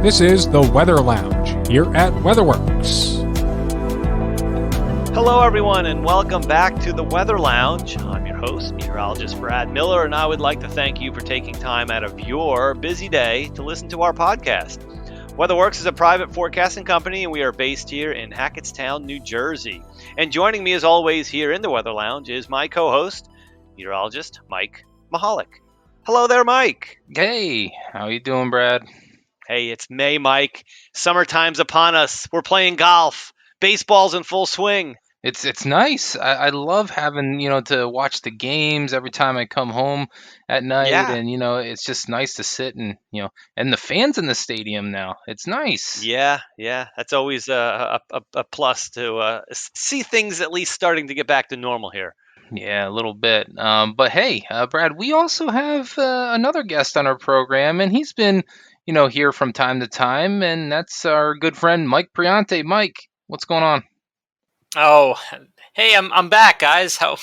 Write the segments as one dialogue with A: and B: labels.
A: This is the Weather Lounge here at WeatherWorks.
B: Hello, everyone, and welcome back to the Weather Lounge. I'm your host, meteorologist Brad Miller, and I would like to thank you for taking time out of your busy day to listen to our podcast. WeatherWorks is a private forecasting company, and we are based here in Hackettstown, New Jersey. And joining me, as always, here in the Weather Lounge is my co-host, meteorologist Mike Mahalik. Hello there, Mike.
C: Hey, how you doing, Brad?
B: Hey, it's May, Mike. Summertime's upon us. We're playing golf. Baseball's in full swing.
C: It's nice. I love having, to watch the games every time I come home at night.
B: Yeah.
C: And, it's just nice to sit and, and the fans in the stadium now. It's nice.
B: Yeah. That's always a plus to see things at least starting to get back to normal here.
C: Yeah, a little bit. But hey, Brad, we also have another guest on our program, and he's been, here from time to time, and that's our good friend Mike Priante. Mike, what's going on?
D: Oh, hey, I'm back, guys. How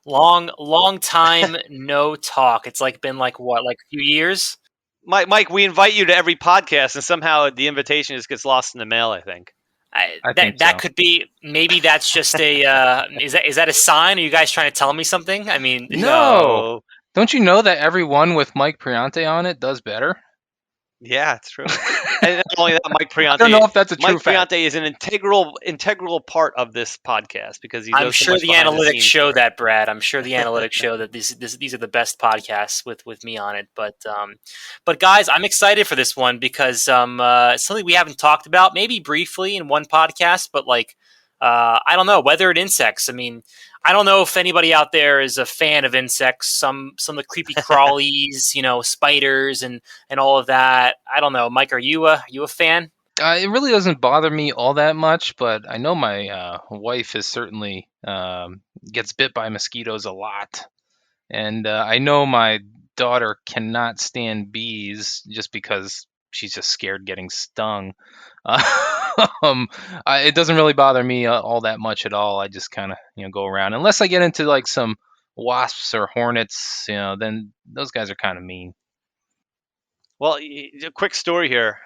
D: long time no talk. It's been a few years?
B: Mike, we invite you to every podcast, and somehow the invitation just gets lost in the mail, I think.
C: I think
D: that
C: so.
D: could be, maybe that's just a is that a sign? Are you guys trying to tell me something? I mean,
C: No. Don't you know that everyone with Mike Priante on it does better?
B: Yeah, it's true. And not only that, Mike Priante.
C: I don't know if that's a true
B: Mike
C: fact.
B: Priante is an integral part of this podcast because
D: I'm sure the analytics show that, Brad. I'm sure the analytics show that these are the best podcasts with me on it. But guys, I'm excited for this one because something we haven't talked about, maybe briefly in one podcast, but I don't know, weather and insects. I mean, I don't know if anybody out there is a fan of insects. Some of the creepy crawlies, spiders and all of that. I don't know, Mike. Are you a fan?
C: It really doesn't bother me all that much, but I know my wife is certainly gets bit by mosquitoes a lot, and I know my daughter cannot stand bees just because she's just scared getting stung. It doesn't really bother me all that much at all. I just kind of go around, unless I get into some wasps or hornets. Then those guys are kind of mean.
B: Well, a quick story here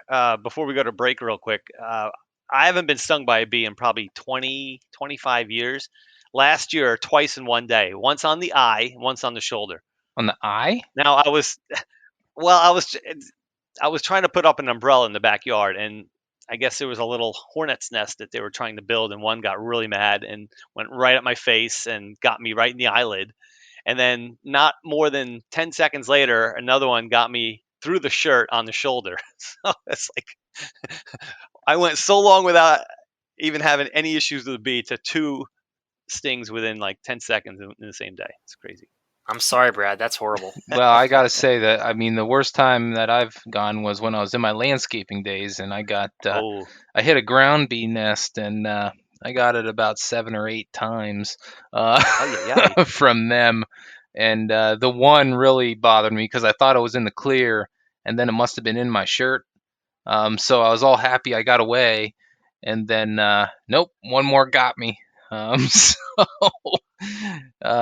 B: before we go to break real quick. I haven't been stung by a bee in probably 20, 25 years. Last year, twice in one day, once on the eye, once on the shoulder.
C: On the eye?
B: Now, I was trying to put up an umbrella in the backyard, and I guess there was a little hornet's nest that they were trying to build, and one got really mad and went right at my face and got me right in the eyelid. And then not more than 10 seconds later, another one got me through the shirt on the shoulder. So it's I went so long without even having any issues with the bee to 2 stings within 10 seconds in the same day. It's crazy.
D: I'm sorry, Brad. That's horrible.
C: Well, I got to say that, the worst time that I've gone was when I was in my landscaping days, and I got, I hit a ground bee nest, and I got it about 7 or 8 times from them. And the one really bothered me because I thought it was in the clear, and then it must have been in my shirt. So I was all happy I got away, and then, nope, one more got me.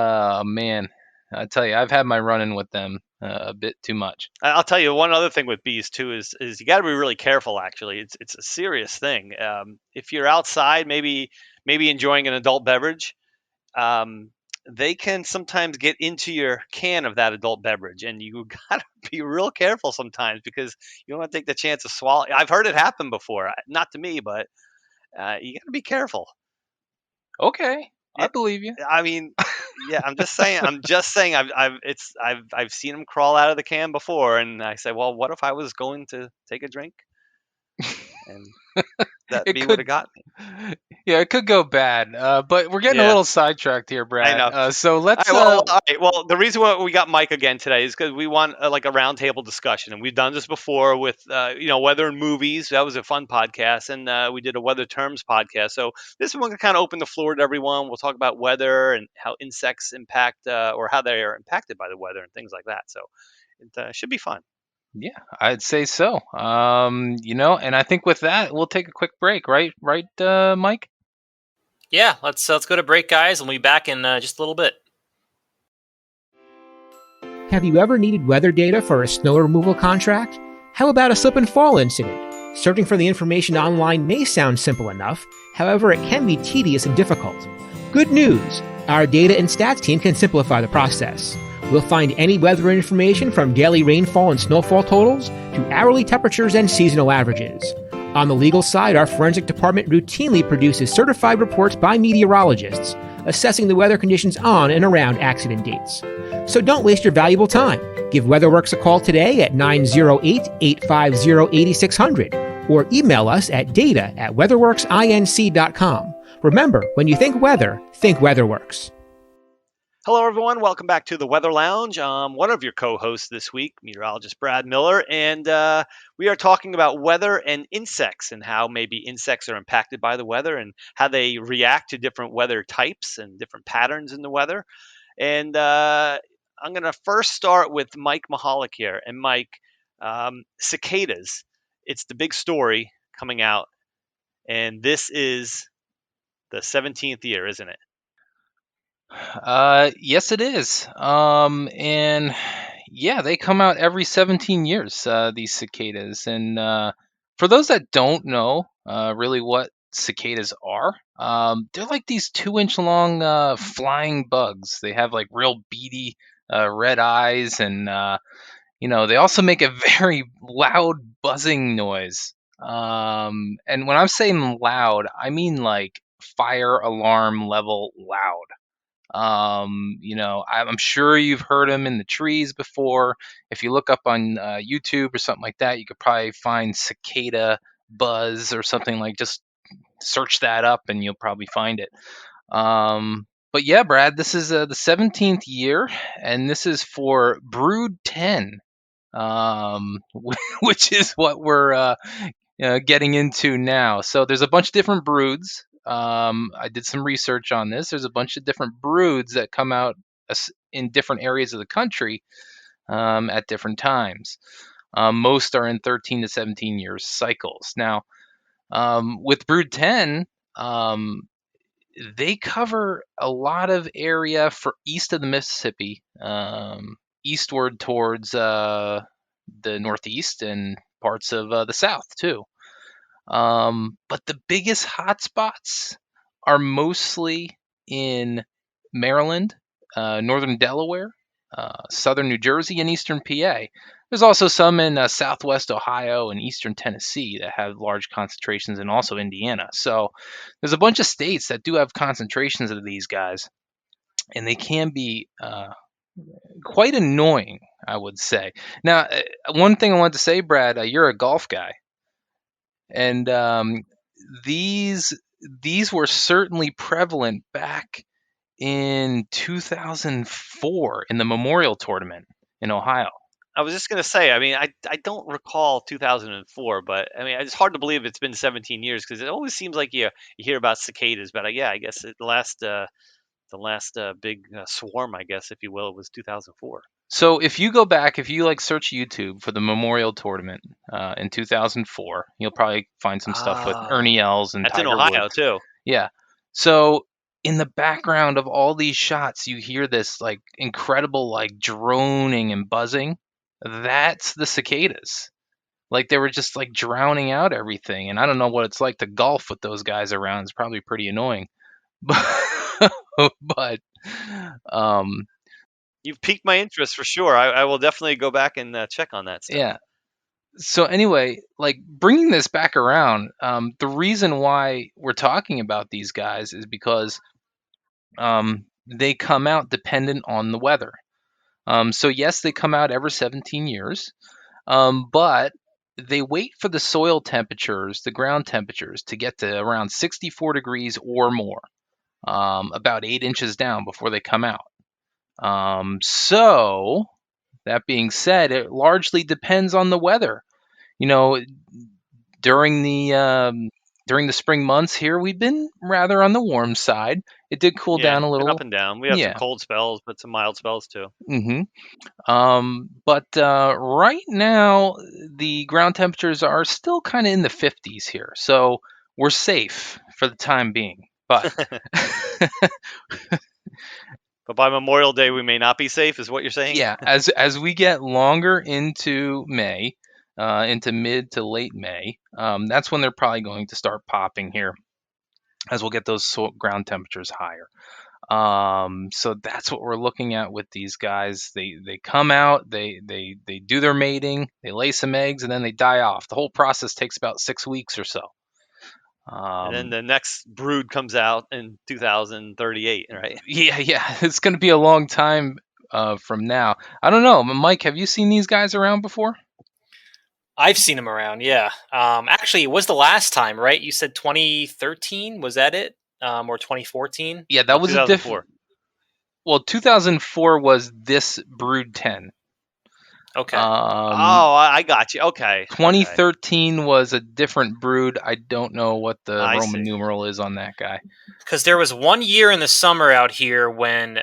C: Man. I tell you, I've had my run-in with them a bit too much.
B: I'll tell you one other thing with bees too is you got to be really careful. Actually, it's a serious thing. If you're outside, maybe enjoying an adult beverage, they can sometimes get into your can of that adult beverage, and you got to be real careful sometimes because you don't want to take the chance of swallowing. I've heard it happen before, not to me, but you got to be careful.
C: Okay, I believe you.
B: I mean. Yeah, I'm just saying. I've seen them crawl out of the can before, and I say, well, what if I was going to take a drink, and that bee would have got me?
C: Yeah, it could go bad. But we're getting a little sidetracked here, Brad.
B: I know.
C: So let's.
B: All right. Well, the reason why we got Mike again today is because we want a roundtable discussion, and we've done this before with weather and movies. That was a fun podcast, and we did a weather terms podcast. So this one can kind of open the floor to everyone. We'll talk about weather and how insects impact or how they are impacted by the weather and things like that. So it should be fun.
C: Yeah, I'd say so. And I think with that, we'll take a quick break, right, Mike?
D: Yeah, let's go to break, guys, and we'll be back in just a little bit.
E: Have you ever needed weather data for a snow removal contract? How about a slip and fall incident? Searching for the information online may sound simple enough, however, it can be tedious and difficult. Good news! Our data and stats team can simplify the process. We'll find any weather information from daily rainfall and snowfall totals to hourly temperatures and seasonal averages. On the legal side, our forensic department routinely produces certified reports by meteorologists, assessing the weather conditions on and around accident dates. So don't waste your valuable time. Give WeatherWorks a call today at 908-850-8600 or email us at data@weatherworksinc.com. Remember, when you think weather, think WeatherWorks.
B: Hello, everyone. Welcome back to the Weather Lounge. One of your co-hosts this week, meteorologist Brad Miller, and we are talking about weather and insects and how maybe insects are impacted by the weather and how they react to different weather types and different patterns in the weather. And I'm going to first start with Mike Mahalik here. And Mike, cicadas, it's the big story coming out. And this is the 17th year, isn't it?
C: Yes, it is. And yeah, they come out every 17 years, these cicadas. And for those that don't know really what cicadas are, they're like these 2-inch long flying bugs. They have like real beady red eyes, and they also make a very loud buzzing noise. And when I'm saying loud, I mean like fire alarm level loud. I'm sure you've heard them in the trees before. If you look up on YouTube or something like that, you could probably find cicada buzz or something. Like, just search that up and you'll probably find it. But yeah, Brad, this is the 17th year, and this is for brood 10, which is what we're getting into now. So there's a bunch of different broods. I did some research on this. There's a bunch of different broods that come out in different areas of the country at different times. Most are in 13 to 17 years cycles. Now, with brood 10, they cover a lot of area for east of the Mississippi, eastward towards the northeast and parts of the south too. But the biggest hotspots are mostly in Maryland, northern Delaware, southern New Jersey, and eastern PA. There's also some in southwest Ohio and eastern Tennessee that have large concentrations, and also Indiana. So there's a bunch of states that do have concentrations of these guys, and they can be quite annoying, I would say. Now, one thing I wanted to say, Brad, you're a golf guy. And these were certainly prevalent back in 2004 in the Memorial Tournament in Ohio.
B: I was just going to say, I mean, I don't recall 2004, but I mean, it's hard to believe it's been 17 years because it always seems like you hear about cicadas. But yeah, I guess the last big swarm, I guess, if you will, was 2004.
C: So if you go back, if you like search YouTube for the Memorial Tournament in 2004, you'll probably find some stuff with Ernie Els and
B: that's
C: Tiger
B: in Ohio
C: Woods.
B: too.
C: Yeah. So in the background of all these shots, you hear this like incredible like droning and buzzing. That's the cicadas. Like, they were just like drowning out everything. And I don't know what it's like to golf with those guys around. It's probably pretty annoying. But
B: you've piqued my interest for sure. I will definitely go back and check on that stuff.
C: Yeah. So anyway, like, bringing this back around, the reason why we're talking about these guys is because they come out dependent on the weather. So yes, they come out every 17 years, but they wait for the soil temperatures, the ground temperatures, to get to around 64 degrees or more, about 8 inches down before they come out. So that being said, it largely depends on the weather. During the spring months here, we've been rather on the warm side. It did cool down a little.
B: Up and down. We have some cold spells, but some mild spells too.
C: But right now, the ground temperatures are still kind of in the 50s here, so we're safe for the time being. But
B: but by Memorial Day, we may not be safe, is what you're saying?
C: Yeah, as we get longer into May, into mid to late May. That's when they're probably going to start popping here, as we'll get those ground temperatures higher. So that's what we're looking at with these guys. They come out, they do their mating, they lay some eggs, and then they die off. The whole process takes about 6 weeks or so.
B: And then the next brood comes out in 2038, right?
C: Yeah, it's going to be a long time from now. I don't know, Mike. Have you seen these guys around before?
D: I've seen them around. Yeah. Actually, it was the last time, right? You said 2013. Was that it? Or 2014?
C: Yeah, that was
B: 2004.
C: Well, 2004 was this brood 10.
D: Okay.
B: I got you. Okay.
C: 2013 was a different brood. I don't know what the
B: I
C: Roman
B: see.
C: numeral is on that guy.
D: Because there was one year in the summer out here when,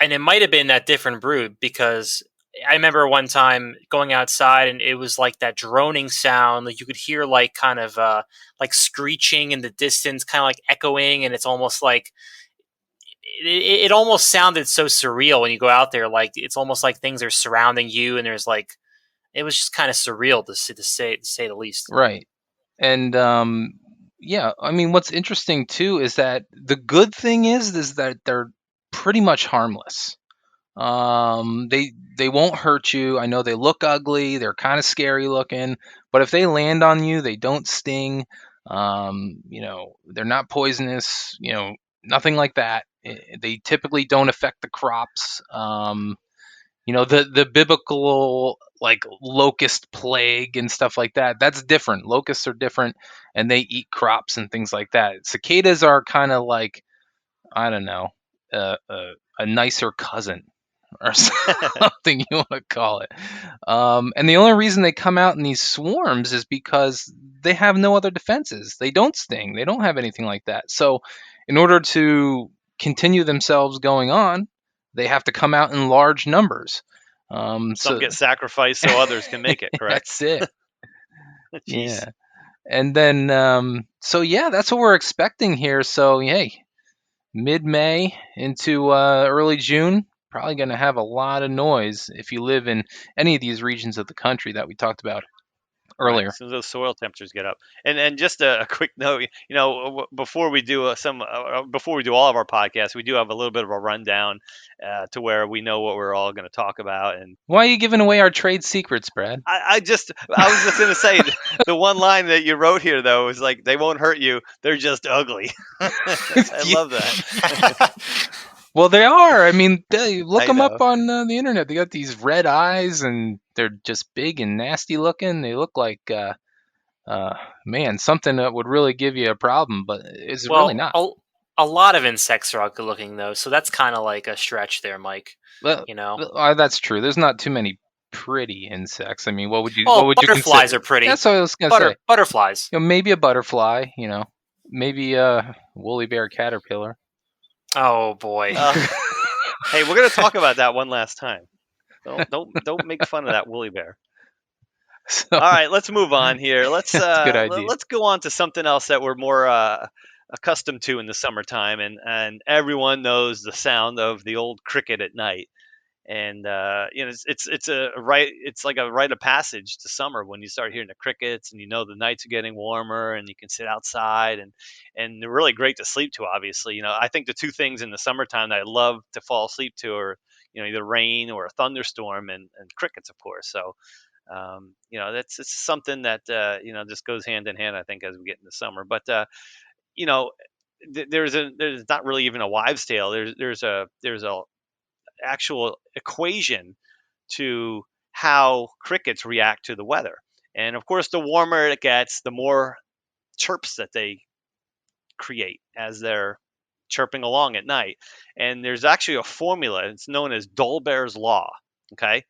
D: and it might have been that different brood, because I remember one time going outside and it was like that droning sound that you could hear, like kind of like screeching in the distance, kind of like echoing, and it's almost like it almost sounded so surreal when you go out there. Like it's almost like things are surrounding you, and there's like, it was just kind of surreal to say the least.
C: Right. And yeah, I mean, what's interesting too is that the good thing is that they're pretty much harmless. They won't hurt you. I know they look ugly, they're kind of scary looking, but if they land on you, they don't sting. They're not poisonous, nothing like that. They typically don't affect the crops. The biblical, like, locust plague and stuff like that, that's different. Locusts are different, and they eat crops and things like that. Cicadas are kind of like, I don't know, a nicer cousin or something you want to call it. And the only reason they come out in these swarms is because they have no other defenses. They don't sting. They don't have anything like that. So in order to continue themselves going on, they have to come out in large numbers.
B: Some get sacrificed so others can make it, correct?
C: That's it.
B: Jeez.
C: Yeah. And then, that's what we're expecting here. So, hey, mid-May into early June, probably going to have a lot of noise if you live in any of these regions of the country that we talked about earlier.
B: Right, as soon as those soil temperatures get up. And just a quick note, before we do before we do all of our podcasts, we do have a little bit of a rundown to where we know what we're all going to talk about. And
C: why are you giving away our trade secrets, Brad?
B: I was just going to say, the one line that you wrote here though is like, they won't hurt you, they're just ugly. I love that.
C: Well, they are. I mean, look them up on the internet. They got these red eyes, and they're just big and nasty looking. They look like, something that would really give you a problem, but it's really not.
D: A lot of insects are ugly looking, though, so that's kind of like a stretch there, Mike.
C: Well, that's true. There's not too many pretty insects. I mean, what would you?
D: Butterflies are pretty.
C: That's what I was gonna say.
D: Butterflies.
C: Maybe a butterfly. Maybe a woolly bear caterpillar.
D: Oh boy.
B: Hey, we're gonna talk about that one last time. Don't make fun of that woolly bear. So, all right, let's move on here. Let's
C: good idea.
B: Let's go on to something else that we're more accustomed to in the summertime, and everyone knows the sound of the old cricket at night. And it's like a rite of passage to summer when you start hearing the crickets, and the nights are getting warmer, and you can sit outside, and they're really great to sleep to. Obviously, I think the two things in the summertime that I love to fall asleep to are either rain or a thunderstorm, and crickets, of course. So it's something that just goes hand in hand, I think, as we get into summer. But there's not really even a wives' tale. There's a actual equation to how crickets react to the weather. And of course, the warmer it gets, the more chirps that they create as they're chirping along at night. And there's actually a formula. It's known as Dolbear's Law. Okay.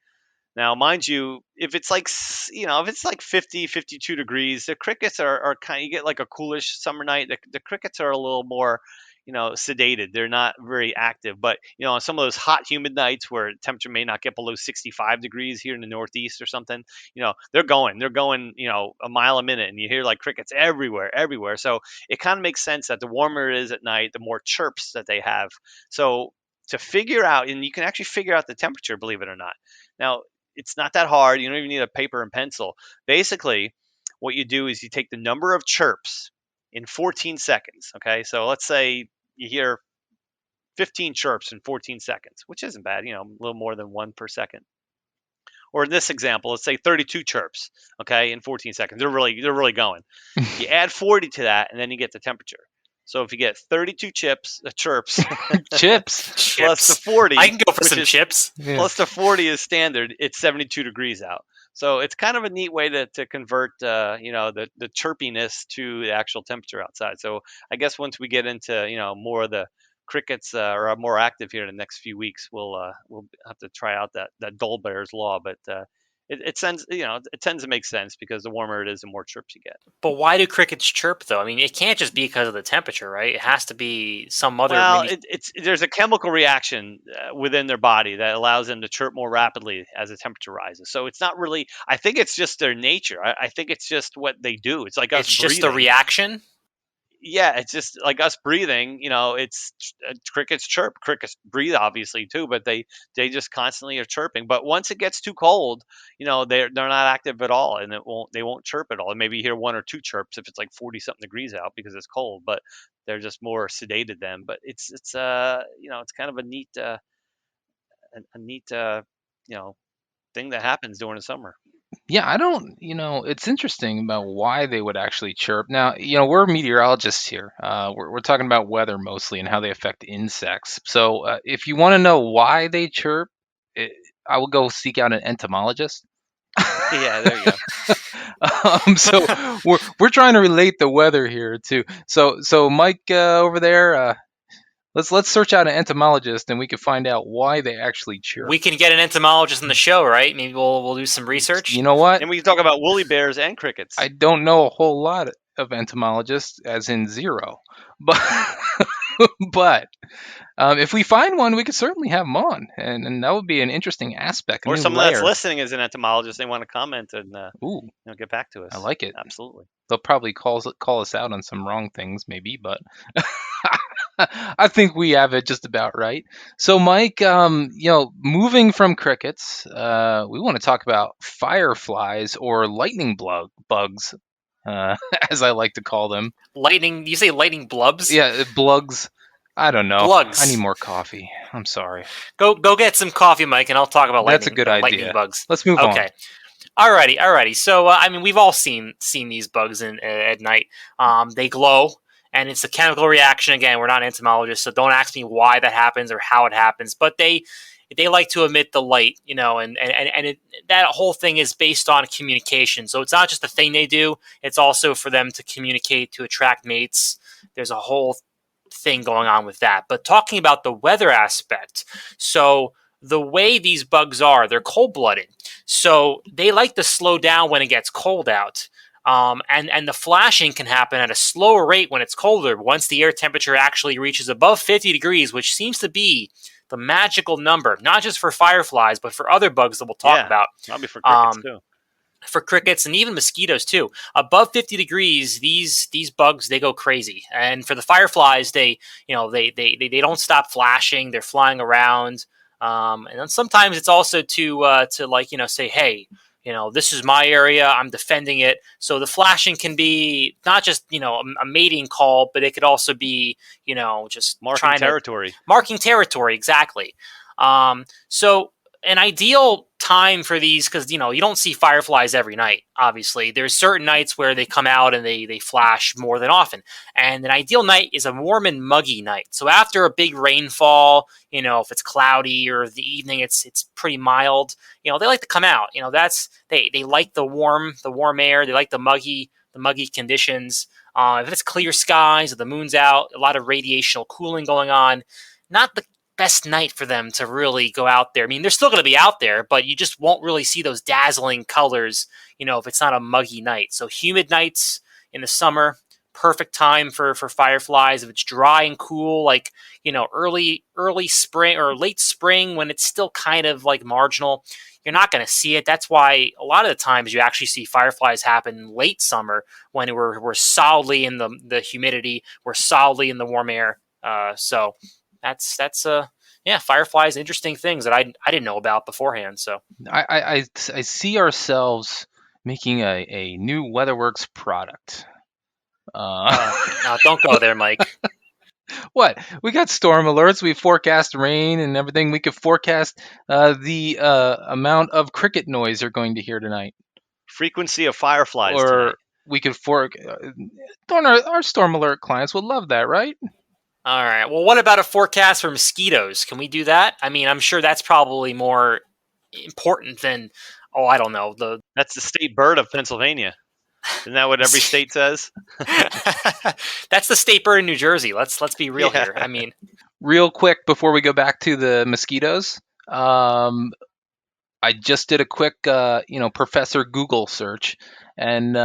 B: Now, mind you, if it's like 50, 52 degrees, the crickets are kind of, you get like a coolish summer night. The crickets are a little more, sedated. They're not very active. But, on some of those hot, humid nights where temperature may not get below 65 degrees here in the Northeast or something, they're going, a mile a minute, and you hear like crickets everywhere. So it kind of makes sense that the warmer it is at night, the more chirps that they have. So to figure out, and you can actually figure out the temperature, believe it or not. Now, it's not that hard. You don't even need a paper and pencil. Basically, what you do is you take the number of chirps in 14 seconds. Okay, so let's say you hear 15 chirps in 14 seconds, which isn't bad. A little more than one per second. Or in this example, let's say 32 chirps, okay, in 14 seconds. They're really going. You add 40 to that, and then you get the temperature. So if you get 32 chirps,
C: chips
B: plus the 40,
D: I can go for some chips.
B: Plus the 40 is standard. It's 72 degrees out. So it's kind of a neat way to convert, the chirpiness to the actual temperature outside. So I guess once we get into, more of the crickets are more active here in the next few weeks, we'll have to try out that Dolbear's law. But it tends to make sense because the warmer it is, the more chirps you get.
D: But why do crickets chirp though? I mean, it can't just be because of the temperature, right? It has to be some other.
B: Well, there's a chemical reaction within their body that allows them to chirp more rapidly as the temperature rises. So it's not really. I think it's just their nature. I think it's just what they do. It's like us breathing.
D: It's just a reaction.
B: Yeah, it's just like us breathing. It's crickets chirp. Crickets breathe, obviously too, but they just constantly are chirping. But once it gets too cold, they're not active at all, and they won't chirp at all. And maybe you hear one or two chirps if it's like 40-something degrees out because it's cold. But they're just more sedated then. But it's it's kind of a neat thing that happens during the summer.
C: Yeah, I don't, it's interesting about why they would actually chirp. Now, we're meteorologists here. We're talking about weather mostly and how they affect insects. So if you want to know why they chirp, I will go seek out an entomologist.
B: Yeah, there you go.
C: So we're trying to relate the weather here too. So Mike over there, let's search out an entomologist and we can find out why they actually chirp.
D: We can get an entomologist on the show, right? Maybe we'll do some research.
C: You know what?
B: And we can talk about woolly bears and crickets.
C: I don't know a whole lot of entomologists, as in zero, but if we find one, we could certainly have them on, and that would be an interesting aspect.
B: Or someone that's listening is an entomologist. They want to comment and get back to us.
C: I like it.
B: Absolutely.
C: They'll probably call us out on some wrong things, maybe, but I think we have it just about right. So, Mike, moving from crickets, we want to talk about fireflies or lightning bugs, as I like to call them.
D: Lightning? You say lightning blubs?
C: Yeah, bugs. I don't know.
D: Blugs.
C: I need more coffee. I'm sorry.
D: Go get some coffee, Mike, and I'll talk about
C: That's a good idea.
D: lightning bugs.
C: Let's move on.
D: Okay. Alrighty. So, we've all seen these bugs at night. They glow, and it's a chemical reaction. Again, we're not entomologists, so don't ask me why that happens or how it happens. But they like to emit the light, that whole thing is based on communication. So it's not just the thing they do; it's also for them to communicate, to attract mates. There's a whole thing going on with that. But talking about the weather aspect, so the way these bugs are, they're cold-blooded. So they like to slow down when it gets cold out. And the flashing can happen at a slower rate when it's colder. Once the air temperature actually reaches above 50 degrees, which seems to be the magical number, not just for fireflies, but for other bugs that we'll talk about.
B: Probably for crickets too.
D: For crickets and even mosquitoes too. Above 50 degrees, these bugs, they go crazy. And for the fireflies, they don't stop flashing. They're flying around. And then sometimes it's also to say, hey, this is my area. I'm defending it. So the flashing can be not just, a mating call, but it could also be, just
B: marking territory.
D: Marking territory, exactly. So an ideal time for these, because you don't see fireflies every night. Obviously, there's certain nights where they come out and they flash more than often. And an ideal night is a warm and muggy night. So after a big rainfall, if it's cloudy or the evening it's pretty mild, they like to come out. They like the warm air. They like the muggy conditions. If it's clear skies or the moon's out, a lot of radiational cooling going on, not the best night for them to really go out there. I mean, they're still going to be out there, but you just won't really see those dazzling colors, if it's not a muggy night. So humid nights in the summer, perfect time for fireflies. If it's dry and cool, like, early spring or late spring when it's still kind of like marginal, you're not going to see it. That's why a lot of the times you actually see fireflies happen late summer when we're solidly in the humidity, we're solidly in the warm air. So that's fireflies, interesting things that I didn't know about beforehand. So
C: I see ourselves making a new WeatherWorks product.
D: Don't go there, Mike.
C: What? We got storm alerts. We forecast rain and everything. We could forecast the amount of cricket noise you're going to hear tonight.
B: Frequency of fireflies
C: Or
B: tonight.
C: we could our storm alert clients would love that, right?
D: All right. Well, what about a forecast for mosquitoes? Can we do that? I mean, I'm sure that's probably more important than, I don't know.
B: That's the state bird of Pennsylvania. Isn't that what every state says?
D: That's the state bird in New Jersey. Let's be real here. I mean,
C: real quick before we go back to the mosquitoes, I just did a quick, Professor Google search, and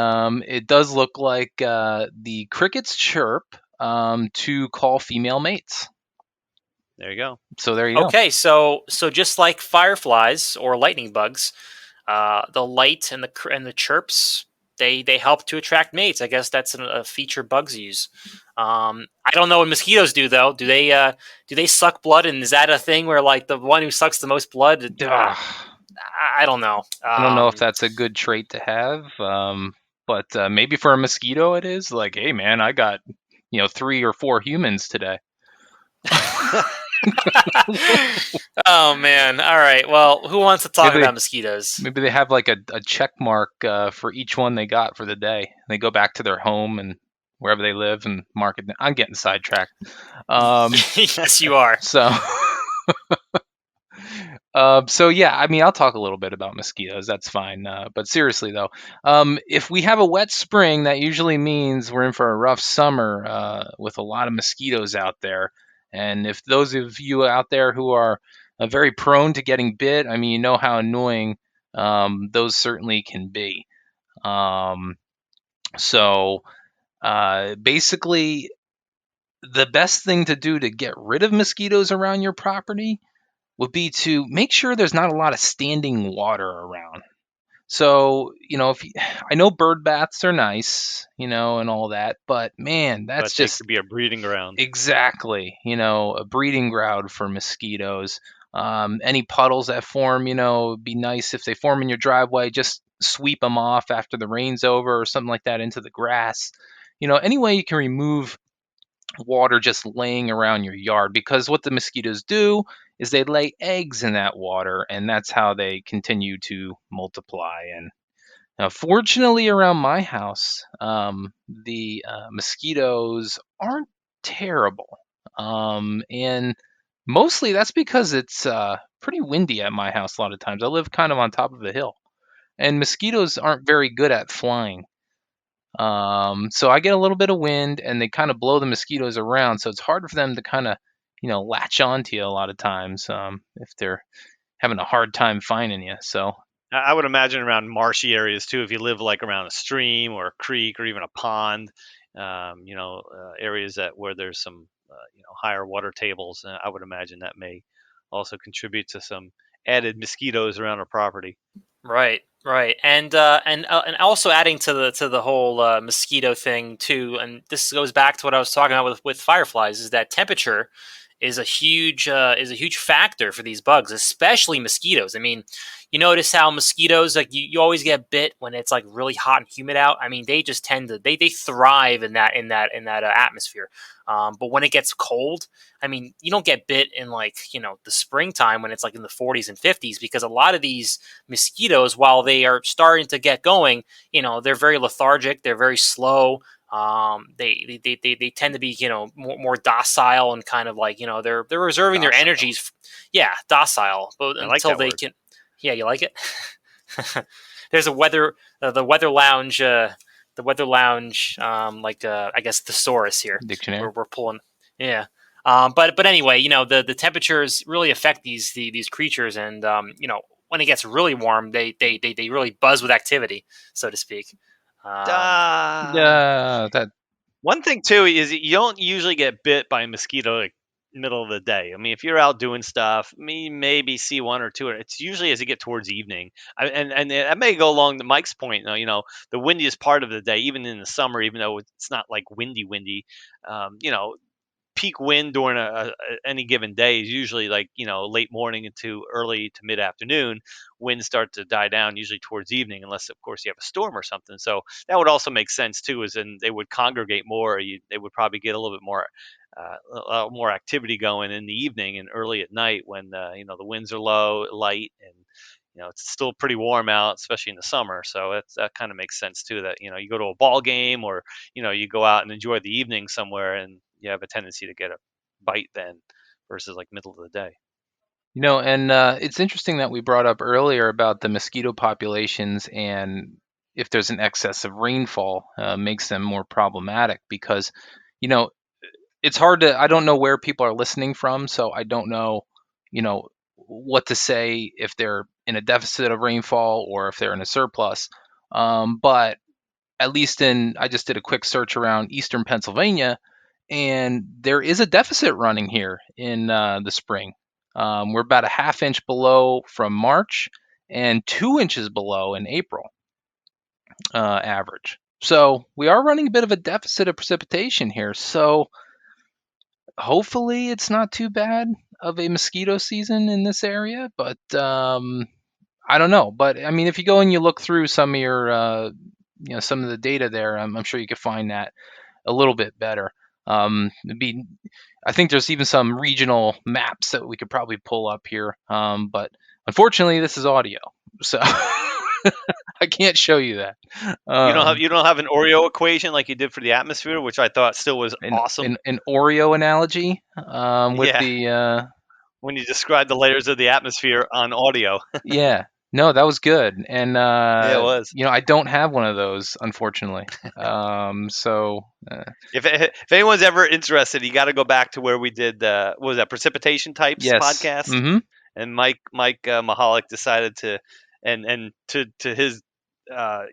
C: it does look like the crickets chirp to call female mates.
B: There you go.
C: So there you go.
D: Okay, so just like fireflies or lightning bugs, the light and the chirps, they help to attract mates. I guess that's a feature bugs use. I don't know what mosquitoes do though. Do they suck blood? And is that a thing where like the one who sucks the most blood? I don't know.
C: I don't know if that's a good trait to have, but maybe for a mosquito it is. Like, hey man, I got 3 or 4 humans today.
D: Oh man! All right. Well, who wants to talk about mosquitoes?
C: Maybe they have like a check mark for each one they got for the day. They go back to their home and wherever they live and mark it. I'm getting sidetracked.
D: Yes, you are.
C: So, yeah. I mean, I'll talk a little bit about mosquitoes. That's fine. But seriously though, if we have a wet spring, that usually means we're in for a rough summer with a lot of mosquitoes out there. And if those of you out there who are very prone to getting bit, I mean, you know how annoying those certainly can be. Basically, the best thing to do to get rid of mosquitoes around your property would be to make sure there's not a lot of standing water around. So, I know bird baths are nice, and all that, but man, that's just
B: to be a breeding ground.
C: Exactly, a breeding ground for mosquitoes. Any puddles that form, it'd be nice if they form in your driveway, just sweep them off after the rain's over or something like that into the grass. Any way you can remove water just laying around your yard, because what the mosquitoes do is they lay eggs in that water, and that's how they continue to multiply. And fortunately, around my house, the mosquitoes aren't terrible, and mostly that's because it's pretty windy at my house a lot of times. I live kind of on top of a hill, and mosquitoes aren't very good at flying. So I get a little bit of wind, and they kind of blow the mosquitoes around, so it's hard for them to kind of latch onto you a lot of times if they're having a hard time finding you. So
B: I would imagine around marshy areas too, if you live like around a stream or a creek or even a pond, areas where there's some higher water tables. I would imagine that may also contribute to some added mosquitoes around our property.
D: Right, and also adding to the whole mosquito thing too, and this goes back to what I was talking about with fireflies, is that temperature is a huge factor for these bugs, especially mosquitoes. I mean, you notice how mosquitoes, like you always get bit when it's like really hot and humid out. I mean, they just tend to they thrive in that atmosphere. But when it gets cold, I mean, you don't get bit in like the springtime when it's like in the 40s and 50s, because a lot of these mosquitoes, while they are starting to get going, they're very lethargic, they're very slow. They tend to be more docile and kind of like they're reserving
B: docile.
D: their energies. Yeah, docile, but until they can. Yeah, you like it? There's a the weather lounge. The weather lounge, I guess thesaurus here.
C: Dictionary.
D: We're pulling, yeah. But anyway, the temperatures really affect these creatures, and when it gets really warm, they really buzz with activity, so to speak.
C: That
B: one thing too is you don't usually get bit by a mosquito like middle of the day. I mean, if you're out doing stuff, maybe see one or two. It's usually as you get towards evening, and that may go along to Mike's point. The windiest part of the day, even in the summer, even though it's not like windy. peak wind during any given day is usually like, late morning into early to mid afternoon. Winds start to die down usually towards evening, unless of course you have a storm or something. So that would also make sense too, as in they would congregate more. They would probably get a little bit more, a lot more activity going in the evening and early at night when the winds are low, light, and it's still pretty warm out, especially in the summer. So that kind of makes sense too, that, you go to a ball game, or, you go out and enjoy the evening somewhere, and you have a tendency to get a bite then versus like middle of the day.
C: And it's interesting that we brought up earlier about the mosquito populations, and if there's an excess of rainfall, makes them more problematic because, it's hard to, I don't know where people are listening from, so I don't know, what to say if they're in a deficit of rainfall or if they're in a surplus. But at least I just did a quick search around eastern Pennsylvania, and there is a deficit running here in the spring. We're about a half inch below from March and 2 inches below in April average. So we are running a bit of a deficit of precipitation here. So hopefully it's not too bad of a mosquito season in this area, but I don't know. But I mean, if you go and you look through some of your, some of the data there, I'm sure you could find that a little bit better. I think there's even some regional maps that we could probably pull up here, but unfortunately, this is audio, so I can't show you that.
B: You don't have an Oreo equation like you did for the atmosphere, which I thought still was awesome.
C: An Oreo analogy with the
B: when you describe the layers of the atmosphere on audio.
C: Yeah. No, that was good, and
B: yeah, it was.
C: I don't have one of those, unfortunately. So
B: if anyone's ever interested, you got to go back to where we did what was that, precipitation types podcast,
C: mm-hmm.
B: And Mike Mahalik decided to, and to his, I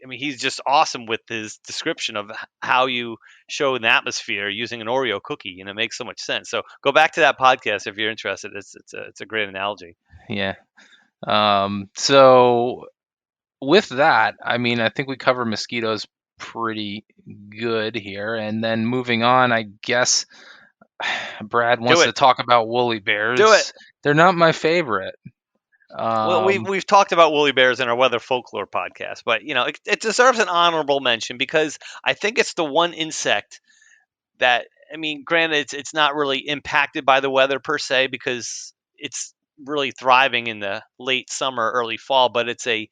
B: mean, he's just awesome with his description of how you show an atmosphere using an Oreo cookie, and it makes so much sense. So go back to that podcast if you're interested. It's a great analogy.
C: Yeah. So with that, I mean, I think we cover mosquitoes pretty good here, and then moving on, I guess Brad wants to talk about woolly bears.
B: Do it.
C: They're not my favorite.
B: Well, we've talked about woolly bears in our weather folklore podcast, but it deserves an honorable mention because I think it's the one insect that, I mean, granted, it's not really impacted by the weather per se because it's really thriving in the late summer, early fall, but it's a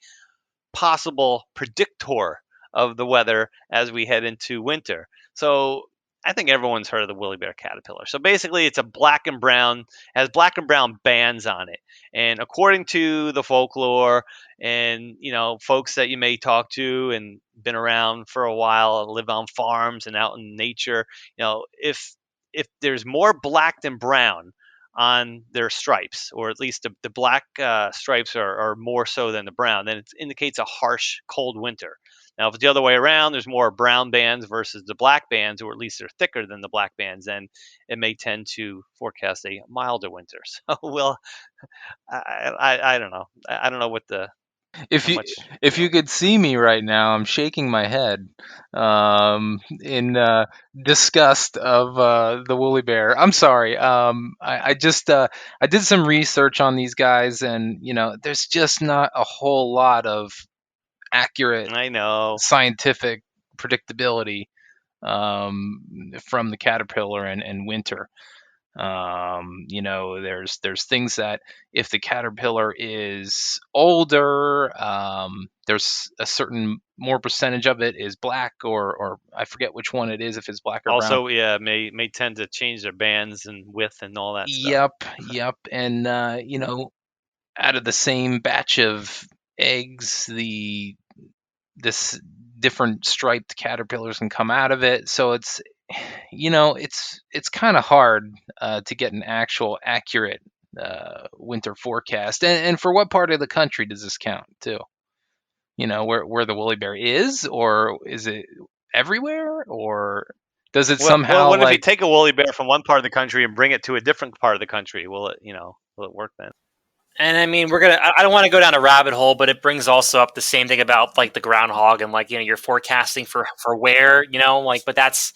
B: possible predictor of the weather as we head into winter. So I think everyone's heard of the woolly bear caterpillar. So basically it's a black and brown, has black and brown bands on it. And according to the folklore and, folks that you may talk to and been around for a while, live on farms and out in nature, if there's more black than brown on their stripes, or at least the black stripes are more so than the brown, then it indicates a harsh, cold winter. Now, if it's the other way around, there's more brown bands versus the black bands, or at least they're thicker than the black bands, then it may tend to forecast a milder winter. So, well, I don't know. I don't know what the...
C: If you could see me right now, I'm shaking my head in disgust of the woolly bear. I'm sorry. I just I did some research on these guys, and there's just not a whole lot of accurate, scientific predictability from the caterpillar and winter. There's things that if the caterpillar is older, there's a certain more percentage of it is black, or I forget which one it is, if it's black or brown.
B: Also, yeah, may tend to change their bands and width and all that stuff.
C: Yep. And out of the same batch of eggs, this different striped caterpillars can come out of it. So it's kind of hard to get an actual accurate winter forecast. And for what part of the country does this count too? Where the woolly bear is, or is it everywhere, or does it somehow?
B: What if you take a woolly bear from one part of the country and bring it to a different part of the country? Will it work then?
D: And I mean, I don't want to go down a rabbit hole, but it brings also up the same thing about like the groundhog and you're forecasting for where, but that's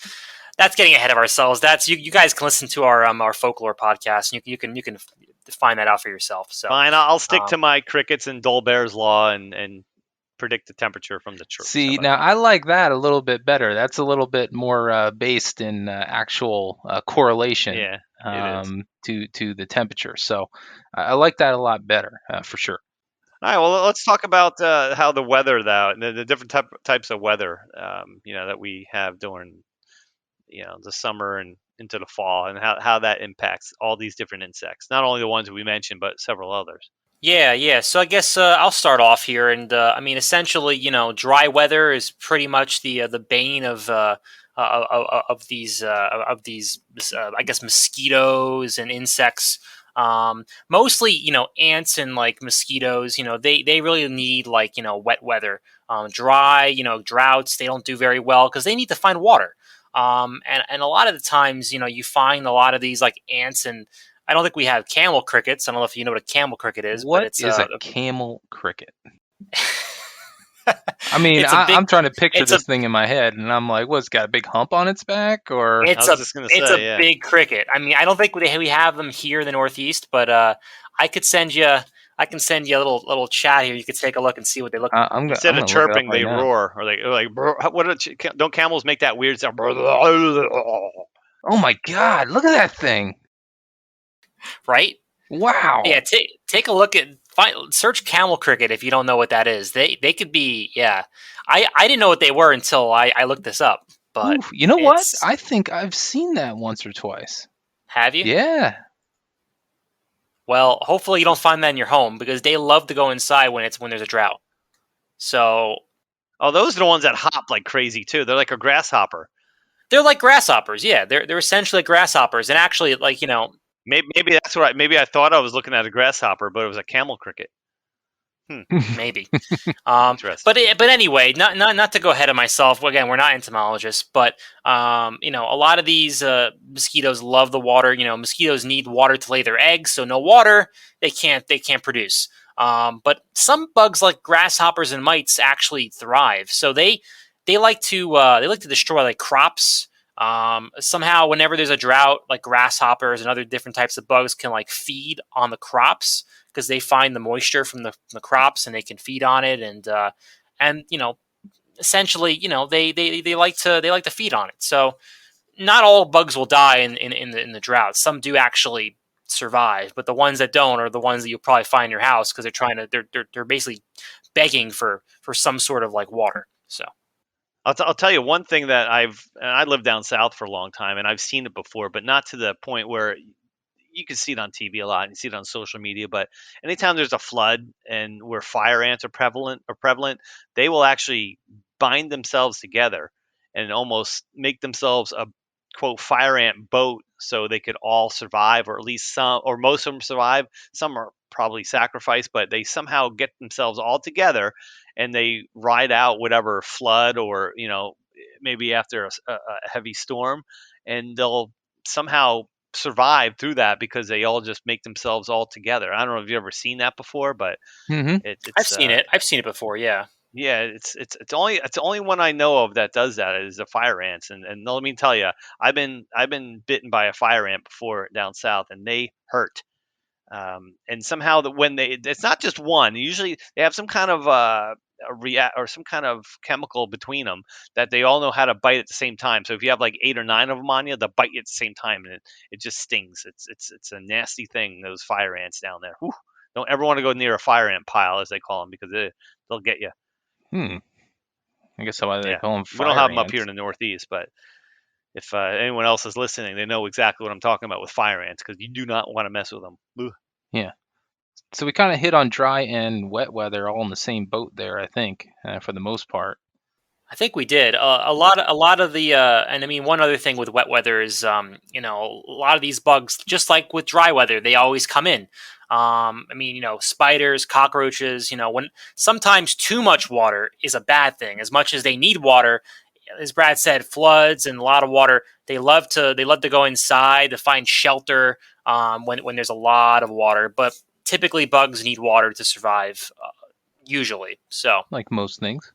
D: that's getting ahead of ourselves. That's you guys can listen to our folklore podcast. And you can find that out for yourself. So
B: fine, I'll stick to my crickets and Dolbear's law and predict the temperature from the chirps.
C: See, now I like that a little bit better. That's a little bit more based in actual correlation to the temperature. So I like that a lot better for sure.
B: All right, well, let's talk about how the weather, the different types of weather, that we have during, the summer and into the fall, and how that impacts all these different insects. Not only the ones that we mentioned, but several others.
D: Yeah. So I guess I'll start off here, and essentially, dry weather is pretty much the bane of these I guess mosquitoes and insects. Mostly, ants and like mosquitoes. They really need wet weather. Dry, droughts, they don't do very well because they need to find water. And a lot of the times, you find a lot of these like ants and I don't think we have camel crickets. I don't know if you know what a camel cricket is.
C: What
D: but it's
C: is a camel cricket? I mean, I'm trying to picture this thing in my head, and I'm like, what's got a big hump on its back, or
D: it's a big cricket. I mean, I don't think we have them here in the Northeast, but I can send you a little chat here. You could take a look and see what they look like.
B: Instead of chirping, they roar, or like don't camels make that weird sound?
C: Oh my God! Look at that thing.
D: Right?
C: Wow.
D: Yeah, take a look at search camel cricket if you don't know what that is. They could be I didn't know what they were until I looked this up. But
C: you know what? I think I've seen that once or twice.
D: Have you?
C: Yeah.
D: Well, hopefully you don't find that in your home because they love to go inside when there's a drought. So
B: those are the ones that hop like crazy too. They're like a grasshopper.
D: They're like grasshoppers, yeah. They're essentially grasshoppers, and actually,
B: maybe that's right. Maybe I thought I was looking at a grasshopper, but it was a camel cricket.
D: Maybe. But anyway, not to go ahead of myself. Again, we're not entomologists, but a lot of these mosquitoes love the water. Mosquitoes need water to lay their eggs, so no water, they can't produce. But some bugs like grasshoppers and mites actually thrive. So they like to destroy like crops. Somehow, whenever there's a drought, like grasshoppers and other different types of bugs can like feed on the crops because they find the moisture from the crops and they can feed on it. And essentially, they like to feed on it. So not all bugs will die in the drought. Some do actually survive, but the ones that don't are the ones that you'll probably find in your house because they're basically begging for some sort of like water. So.
B: I'll tell you one thing that I lived down south for a long time, and I've seen it before, but not to the point where you can see it on TV a lot and you see it on social media. But anytime there's a flood and where fire ants are prevalent, they will actually bind themselves together and almost make themselves a quote fire ant boat so they could all survive, or at least some, or most of them survive. Some are probably sacrificed, but they somehow get themselves all together and they ride out whatever flood or maybe after a heavy storm, and they'll somehow survive through that because they all just make themselves all together. I don't know if you've ever seen that before, but
D: I've seen it. I've seen it before. Yeah.
B: Yeah, it's the only one I know of that does that is the fire ants, and let me tell you, I've been bitten by a fire ant before down south, and they hurt. And somehow it's not just one. Usually they have some kind of or some kind of chemical between them that they all know how to bite at the same time. So if you have like 8 or 9 of them on you, they'll bite you at the same time, and it just stings. It's a nasty thing. Those fire ants down there. Whew. Don't ever want to go near a fire ant pile, as they call them, because they'll get you.
C: I guess that's why they call them fire
B: We don't have them
C: ants
B: up here in the Northeast, but if anyone else is listening, they know exactly what I'm talking about with fire ants, because you do not want to mess with them. Ugh.
C: Yeah. So we kind of hit on dry and wet weather all in the same boat there, I think, for the most part.
D: I think we did a lot of the, and I mean one other thing with wet weather is, a lot of these bugs, just like with dry weather, they always come in. Spiders, cockroaches. When sometimes too much water is a bad thing. As much as they need water, as Brad said, floods and a lot of water, they love to go inside to find shelter when there's a lot of water. But typically, bugs need water to survive. Usually, so
C: like most things.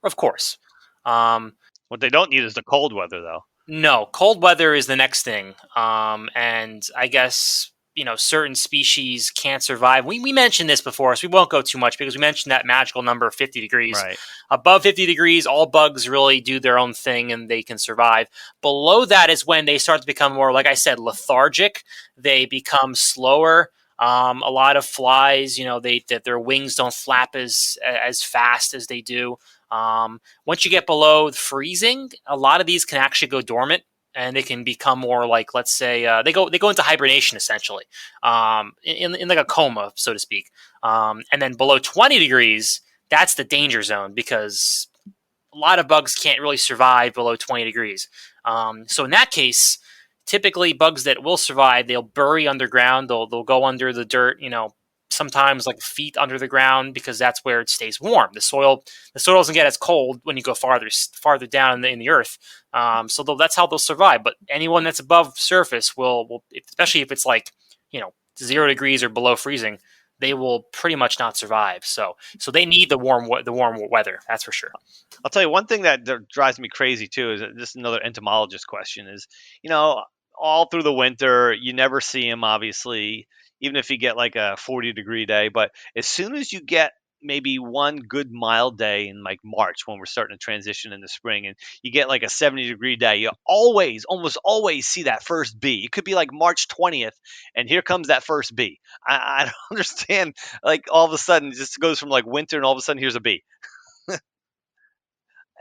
D: Of course.
B: What they don't need is the cold weather, though.
D: No, cold weather is the next thing. And I guess, certain species can't survive. We mentioned this before, so we won't go too much because we mentioned that magical number of 50 degrees.
B: Right.
D: Above 50 degrees, all bugs really do their own thing and they can survive. Below that is when they start to become more, like I said, lethargic. They become slower. A lot of flies, that their wings don't flap as fast as they do. Once you get below freezing, a lot of these can actually go dormant, and they can become more like, let's say, they go into hibernation essentially, in like a coma, so to speak. And then below 20 degrees, that's the danger zone because a lot of bugs can't really survive below 20 degrees. So in that case, typically bugs that will survive, they'll bury underground. They'll go under the dirt, sometimes like feet under the ground because that's where it stays warm. The soil doesn't get as cold when you go farther down in the earth. So that's how they'll survive. But anyone that's above surface will, especially if it's like 0 degrees or below freezing, they will pretty much not survive. So they need the warm weather. That's for sure.
B: I'll tell you one thing that drives me crazy too is just another entomologist question is, all through the winter, you never see them, obviously, even if you get like a 40-degree day. But as soon as you get maybe one good mild day in like March when we're starting to transition into spring and you get like a 70-degree day, you almost always see that first bee. It could be like March 20th and here comes that first bee. I don't understand. Like all of a sudden it just goes from like winter and all of a sudden here's a bee.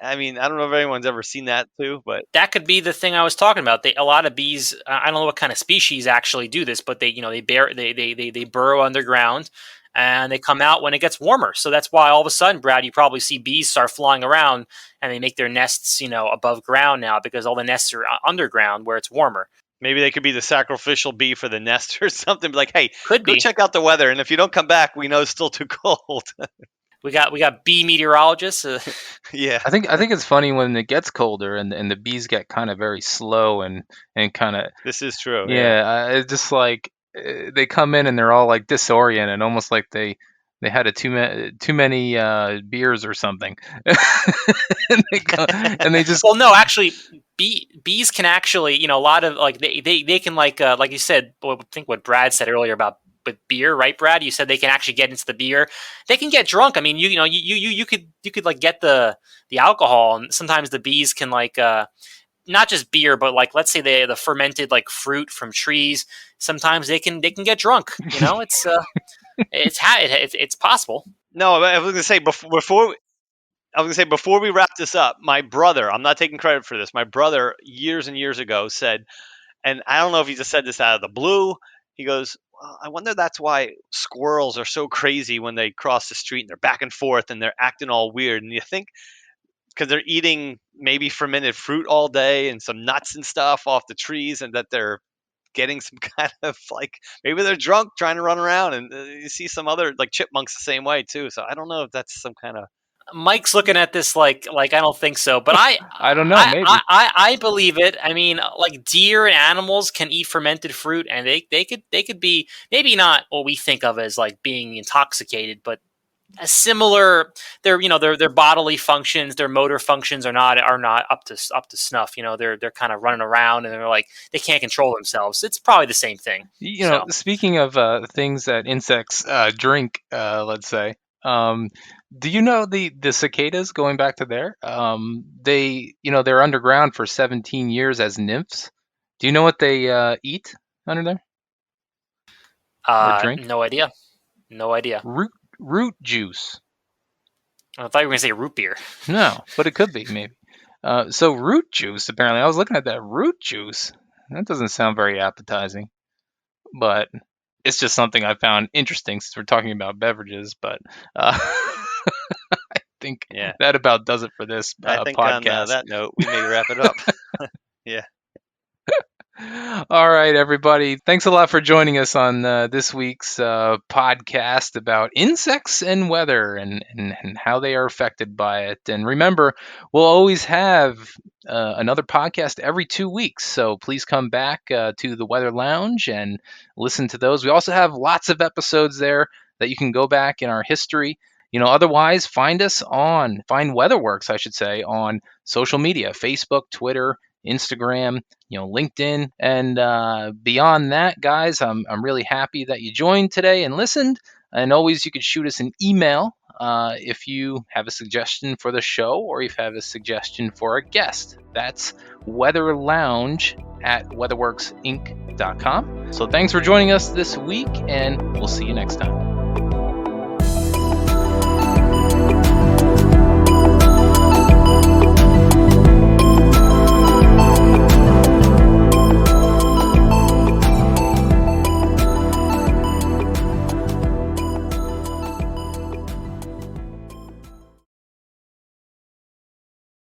B: I mean, I don't know if anyone's ever seen that too, but
D: that could be the thing I was talking about. A lot of bees, I don't know what kind of species actually do this, but they burrow underground and they come out when it gets warmer. So that's why all of a sudden, Brad, you probably see bees start flying around and they make their nests, above ground now because all the nests are underground where it's warmer.
B: Maybe they could be the sacrificial bee for the nest or something. Like, hey,
D: go
B: check out the weather, and if you don't come back, we know it's still too cold.
D: We got bee meteorologists.
B: Yeah,
C: I think it's funny when it gets colder and the bees get kind of very slow and kind of.
B: This is true.
C: Yeah, it's just like they come in and they're all like disoriented, almost like they had too many beers or something. and they just.
D: Well, no, actually, bees can actually, a lot of like they can like you said. I think what Brad said earlier about. With beer, right, Brad? You said they can actually get into the beer. They can get drunk. I mean, you could like get the alcohol, and sometimes the bees can like not just beer, but like let's say the fermented like fruit from trees. Sometimes they can get drunk. It's possible.
B: No, I was gonna say before we wrap this up, my brother. I'm not taking credit for this. My brother years and years ago said, and I don't know if he just said this out of the blue. He goes, I wonder that's why squirrels are so crazy when they cross the street and they're back and forth and they're acting all weird. And you think because they're eating maybe fermented fruit all day and some nuts and stuff off the trees and that they're getting some kind of like maybe they're drunk trying to run around. And you see some other like chipmunks the same way too. So I don't know if that's some kind of.
D: Mike's looking at this like I don't think so, but
C: I don't know. Maybe
D: I believe it. I mean, like deer and animals can eat fermented fruit, and they could be maybe not what we think of as like being intoxicated, but a similar. Their bodily functions, their motor functions are not up to snuff. They're kind of running around and they're like they can't control themselves. It's probably the same thing.
C: Speaking of things that insects drink, let's say. Do you know the cicadas, going back to there? They're underground for 17 years as nymphs. Do you know what they eat under there? Or drink?
D: No idea.
C: Root juice.
D: I thought you were going to say root beer.
C: No, but it could be maybe. So root juice, apparently. I was looking at that root juice. That doesn't sound very appetizing. But it's just something I found interesting since we're talking about beverages. But I think that about does it for this
B: I think
C: podcast.
B: On that note, we may wrap it up. Yeah.
C: All right, everybody. Thanks a lot for joining us on this week's podcast about insects and weather and how they are affected by it. And remember, we'll always have another podcast every 2 weeks. So please come back to the Weather Lounge and listen to those. We also have lots of episodes there that you can go back in our history. Otherwise, find WeatherWorks, I should say, on social media, Facebook, Twitter, Instagram, LinkedIn. And beyond that, guys, I'm really happy that you joined today and listened. And always, you could shoot us an email if you have a suggestion for the show or if you have a suggestion for a guest. That's weatherlounge@weatherworksinc.com. So thanks for joining us this week, and we'll see you next time.